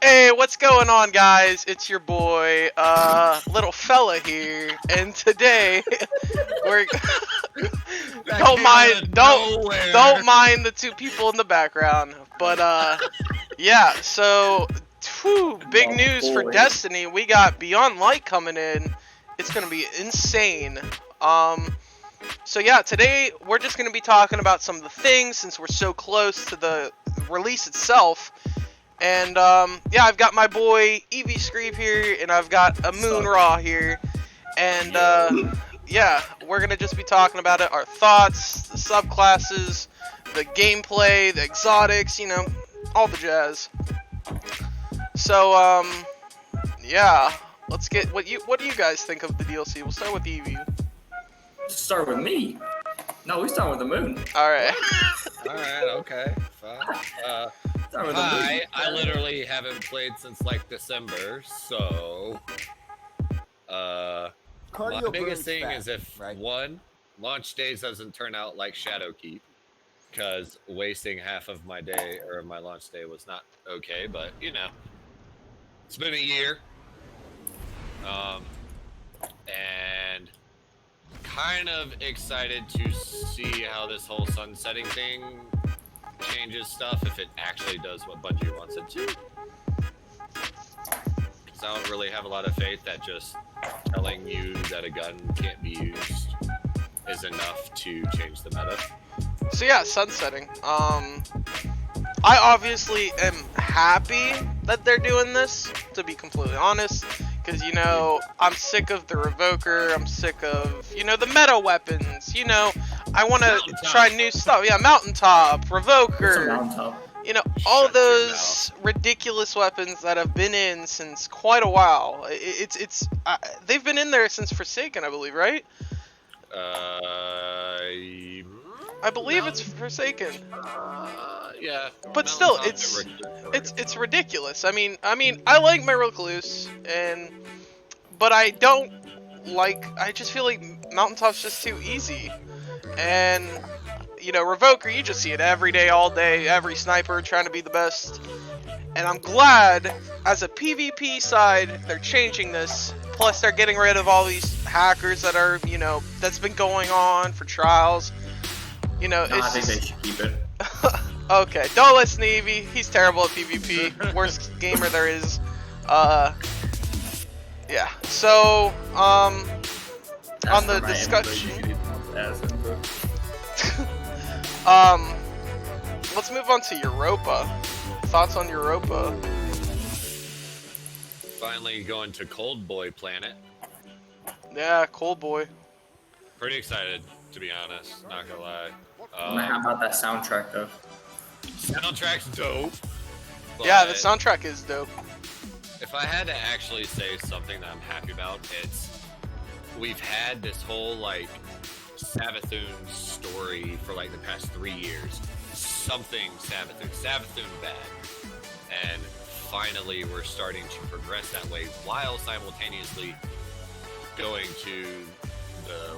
Hey, what's going on, guys? It's your boy, little fella here, and today we're don't mind the two people in the background, but yeah. So, big news for Destiny. We got Beyond Light coming in. It's gonna be insane. So yeah, today we're just gonna be talking about some of the things since we're so close to the release itself. And yeah, I've got my boy Eevee Screeve here, and I've got a Moon Raw here, and yeah, we're gonna just be talking about it, our thoughts, the subclasses, the gameplay, the exotics, you know, all the jazz. So yeah, let's get what do you guys think of the DLC? We'll start with Eevee. Start with me. No, we start with the moon. All right. All right. Okay. Fine. I literally haven't played since like December, so my biggest thing is if one, launch days doesn't turn out like Shadowkeep, because wasting half of my day or my launch day was not okay, but you know, it's been a year, and kind of excited to see how this whole sunsetting thing changes stuff, if it actually does what Bungie wants it to. Because I don't really have a lot of faith that just telling you that a gun can't be used is enough to change the meta. So yeah, sunsetting. I obviously am happy that they're doing this, to be completely honest. Because, you know, I'm sick of the Revoker, I'm sick of, you know, the meta weapons, you know, I want to try new stuff. Yeah, Mountaintop, Revoker, you know, all those ridiculous weapons that have been in since quite a while. They've been in there since Forsaken, I believe, right? I believe it's Forsaken. Yeah. But still, it's ridiculous. I mean, I like my Recluse, but I just feel like Mountaintop's just too easy. And, you know, Revoker, you just see it every day, all day, every sniper trying to be the best. And I'm glad, as a PvP side, they're changing this. Plus, they're getting rid of all these hackers that are, you know, that's been going on for trials. You know, I think they should keep it. Okay, don't listen to Eevee. He's terrible at PvP. Worst gamer there is. Yeah. So, on the discussion. Let's move on to Europa. Thoughts on Europa? Finally going to Cold Boy Planet. Yeah, Cold Boy. Pretty excited, to be honest. Not gonna lie. How about that soundtrack though? Soundtrack's dope. Yeah, the soundtrack is dope. If I had to actually say something that I'm happy about, it's we've had this whole like Savathûn story for like the past 3 years. Something Savathûn bad, and finally we're starting to progress that way while simultaneously going to the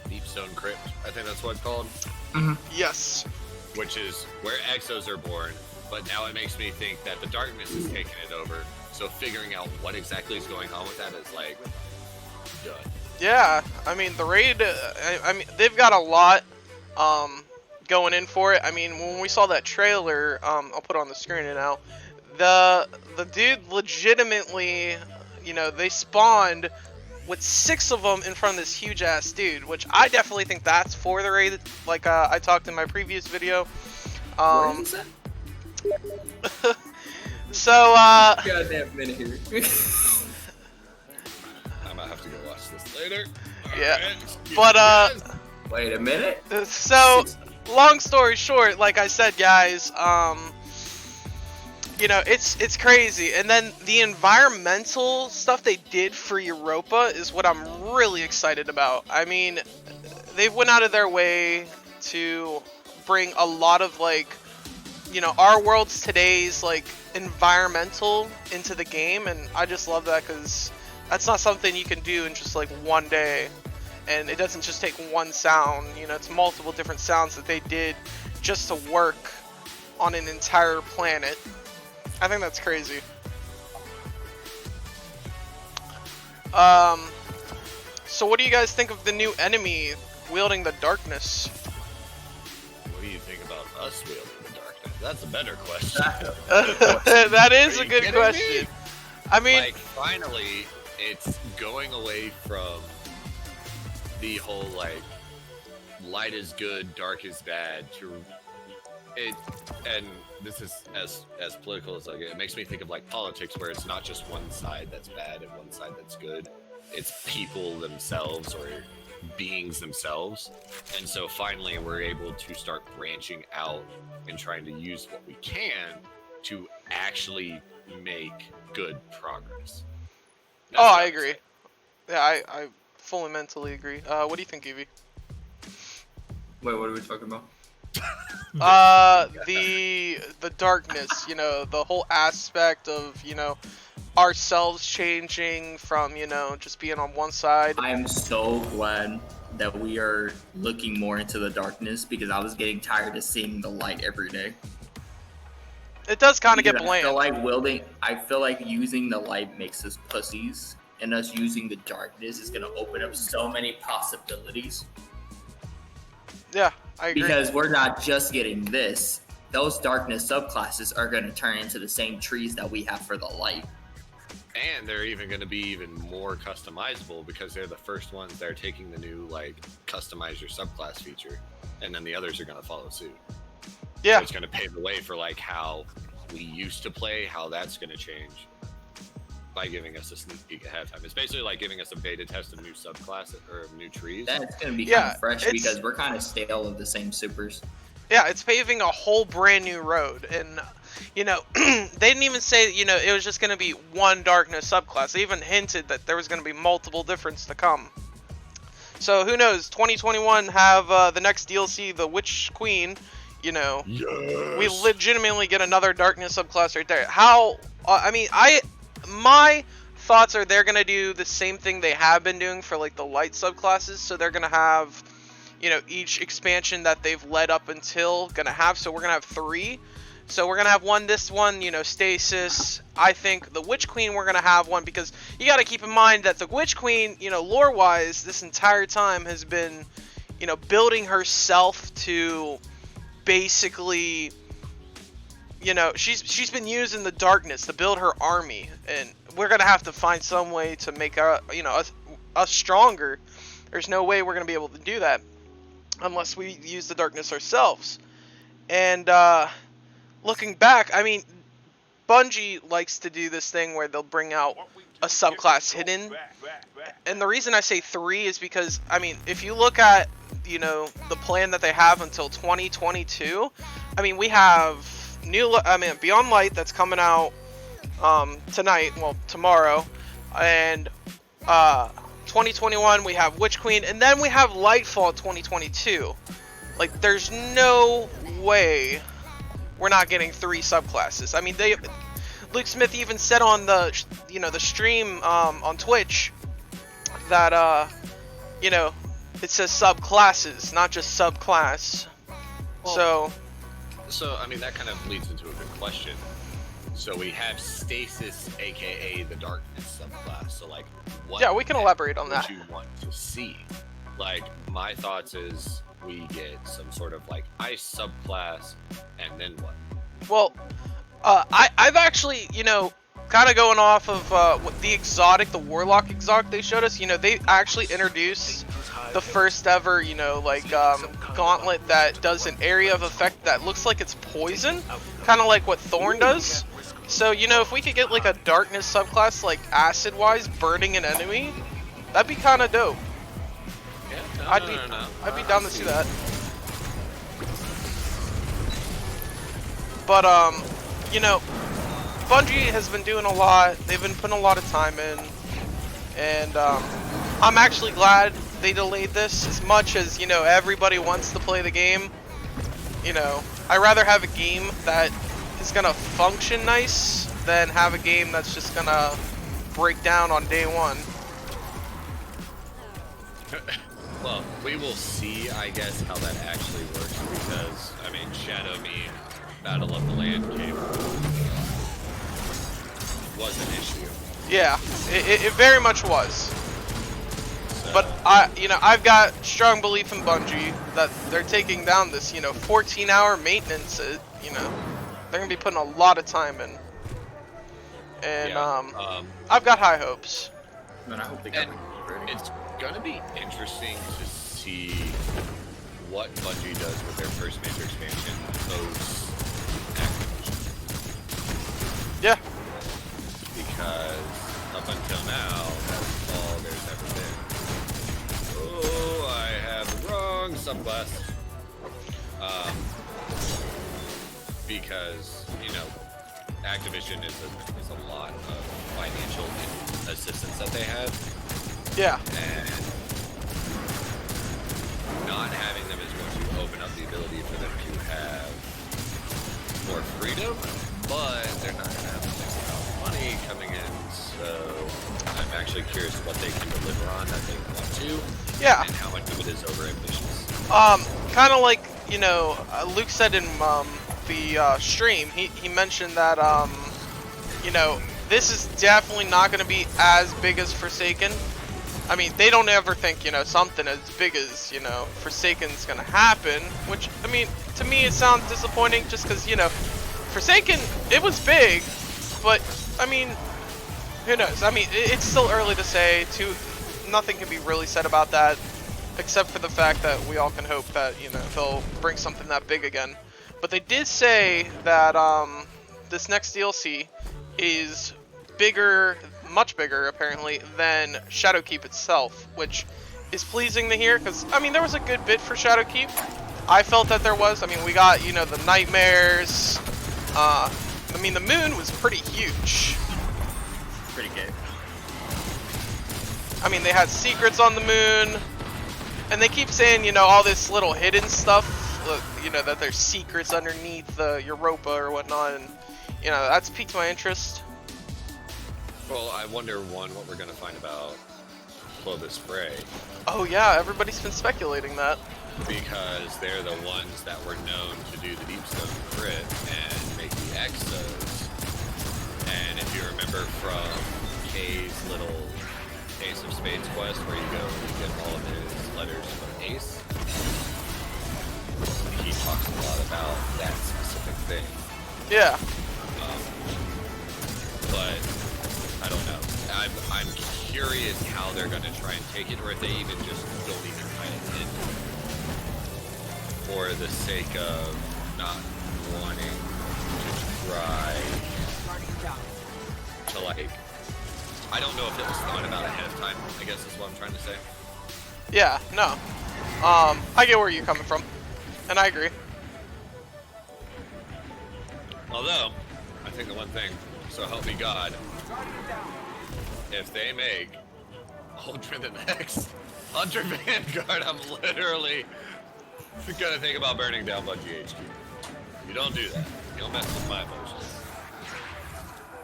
Deepstone Crypt, I think that's what it's called. Mm-hmm. Yes. Which is where Exos are born, but now it makes me think that the darkness is taking it over. So figuring out what exactly is going on with that is like done. Yeah, I mean the raid. I mean they've got a lot going in for it. I mean when we saw that trailer, I'll put it on the screen now. The dude legitimately, you know, they spawned with 6 of them in front of this huge ass dude, which I definitely think that's for the raid, like I talked in my previous video. What is that? So goddamn minute here. I might have to go watch this later. Yeah. But wait a minute. So long story short, like I said, guys, you know, it's crazy. And then the environmental stuff they did for Europa is what I'm really excited about. I mean, they went out of their way to bring a lot of, like, you know, our world's today's, like, environmental into the game. And I just love that because that's not something you can do in just, like, one day. And it doesn't just take one sound. You know, it's multiple different sounds that they did just to work on an entire planet. I think that's crazy. So what do you guys think of the new enemy wielding the darkness? What do you think about us wielding the darkness? That's a better question. That is Are a you good kidding question. me? I mean, Like, finally, it's going away from the whole, like, light is good, dark is bad, to it, and this is as political as I get. It makes me think of, like, politics, where it's not just one side that's bad and one side that's good. It's people themselves, or beings themselves. And so finally we're able to start branching out and trying to use what we can to actually make good progress. That's oh, what I I'm agree. saying. Yeah, I fully mentally agree. What do you think, Evie? Wait, what are we talking about? The darkness, you know, the whole aspect of, you know, ourselves changing from, you know, just being on one side. I am so glad that we are looking more into the darkness, because I was getting tired of seeing the light every day. It does kind of get Because bland. I feel like using the light makes us pussies, and us using the darkness is gonna open up so many possibilities. Yeah, I agree. Because we're not just getting this; those darkness subclasses are gonna turn into the same trees that we have for the light. And they're even going to be even more customizable, because they're the first ones that are taking the new, like, customize your subclass feature, and then the others are going to follow suit. Yeah. So it's going to pave the way for, like, how we used to play, how that's going to change by giving us a sneak peek ahead of time. It's basically like giving us a beta test of new subclasses or new trees. That's gonna be Yeah, kind of fresh, it's- because we're kind of stale of the same supers. Yeah, it's paving a whole brand new road, and you know, they didn't even say, you know, it was just going to be one darkness subclass. They even hinted that there was going to be multiple difference to come. So who knows? 2021 have the next DLC, the Witch Queen. You know, Yes. we legitimately get another darkness subclass right there. How? I mean, my thoughts are they're going to do the same thing they have been doing for like the light subclasses. So they're going to have, you know, each expansion that they've led up until gonna have. So we're gonna have 3. So we're gonna have this one, you know, Stasis. I think the Witch Queen, we're gonna have one, because you gotta keep in mind that the Witch Queen, you know, lore-wise, this entire time has been, you know, building herself to basically, you know, she's been using the darkness to build her army, and we're gonna have to find some way to make her, you know, us stronger. There's no way we're gonna be able to do that unless we use the darkness ourselves. And looking back, I mean, Bungie likes to do this thing where they'll bring out a subclass hidden. And the reason I say 3 is because, I mean, if you look at, you know, the plan that they have until 2022, I mean, we have Beyond Light that's coming out tonight, well, tomorrow, and 2021 we have Witch Queen, and then we have Lightfall 2022. Like, there's no way we're not getting 3 subclasses. I mean, Luke Smith even said on the, you know, the stream on Twitch that you know, it says subclasses, not just subclass. Well, so I mean, that kind of leads into a good question. So we have Stasis, aka the Darkness subclass. So, like, what? Yeah, we can elaborate on would that. you want to see? Like, my thoughts is we get some sort of, like, ice subclass, and then what? Well, I've actually, you know, kind of going off of what the Warlock exotic they showed us. You know, they actually introduced the first ever, you know, like gauntlet that does an area of effect that looks like it's poison, kind of like what Thorn does. So, you know, if we could get like a darkness subclass, like acid-wise, burning an enemy, that'd be kind of dope. Yeah, I'd be down to see that. But you know, Bungie has been doing a lot. They've been putting a lot of time in, and I'm actually glad they delayed this. As much as, you know, everybody wants to play the game, you know, I'd rather have a game that is gonna function nice than have a game that's just gonna break down on day one. Well, we will see, I guess, how that actually works, because, I mean, Shadow Meme, Battle of the Land came was an issue. Yeah, it very much was. So, But I've got strong belief in Bungie that they're taking down this, 14-hour maintenance. They're gonna be putting a lot of time in, and yeah, I've got high hopes. Man, I hope they got and ready. it's gonna be interesting to see what Bungie does with their first major expansion post Activision. Yeah, Because up until now, that's all there's ever been. Oh, I have the wrong subclass. Because Activision is a lot of financial assistance that they had, yeah, and not having them is going to open up the ability for them to have more freedom, but they're not going to have the same amount of money coming in, so I'm actually curious what they can deliver on that they want to, yeah. and how much of it is over ambitious. Kind of like Luke said in the stream. He mentioned that this is definitely not going to be as big as Forsaken. I mean, they don't ever think something as big as Forsaken's going to happen. Which, I mean, to me it sounds disappointing, just because Forsaken, it was big, but I mean, who knows? I mean, it's still early to say. Nothing can be really said about that, except for the fact that we all can hope that they'll bring something that big again. But they did say that this next DLC is bigger, much bigger apparently, than Shadowkeep itself, which is pleasing to hear, because I mean there was a good bit for Shadowkeep. I felt that there was. I mean, we got the nightmares. I mean, the moon was pretty huge. Pretty good. I mean, they had secrets on the moon, and they keep saying all this little hidden stuff. That there's secrets underneath the Europa or whatnot, and that's piqued my interest. Well, I wonder, what we're going to find about Clovis Bray, Oh yeah, everybody's been speculating that. because they're the ones that were known to do the Deepstone crit and make the Exos. And if you remember from Kay's little Ace of Spades quest, where you go and get all of his letters from Ace, he talks a lot about that specific thing. Yeah, But I don't know. I'm curious how they're going to try and take it, or if they even just don't even tie it in, for the sake of not wanting to try to I don't know if it was thought about ahead of time, I guess is what I'm trying to say. yeah, no. I get where you're coming from, and I agree. Although, I think the one thing, so help me God, if they make Ultra the next Hunter Vanguard, I'm literally gonna think about burning down Bungie HQ. You don't do that. You'll mess with my emotions.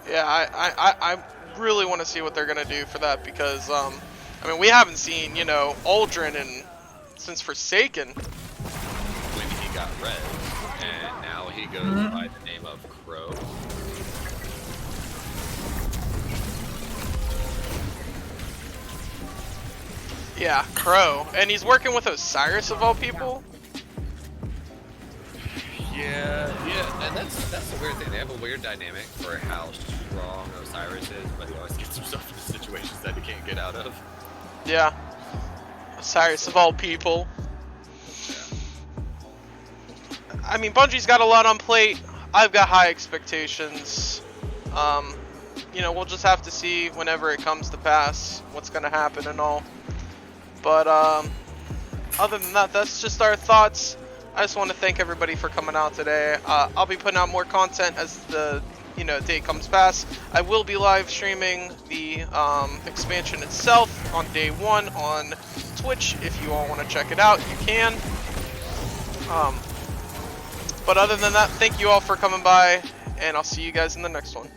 Yeah, I really want to see what they're gonna do for that, because I mean, we haven't seen Uldren since Forsaken. When he got red, and now he goes by the name of Crow. Yeah, Crow, and he's working with Osiris of all people. Yeah, and that's the weird thing. They have a weird dynamic for how strong Osiris is, but he always gets himself into situations that he can't get out of. Yeah, Osiris of all people. I mean, Bungie's got a lot on plate. I've got high expectations. We'll just have to see whenever it comes to pass what's gonna happen and all. But other than that, that's just our thoughts. I just want to thank everybody for coming out today. I'll be putting out more content as the day comes past. I will be live streaming the expansion itself on day 1 on Twitch. If you all want to check it out, you can. But other than that, thank you all for coming by, and I'll see you guys in the next one.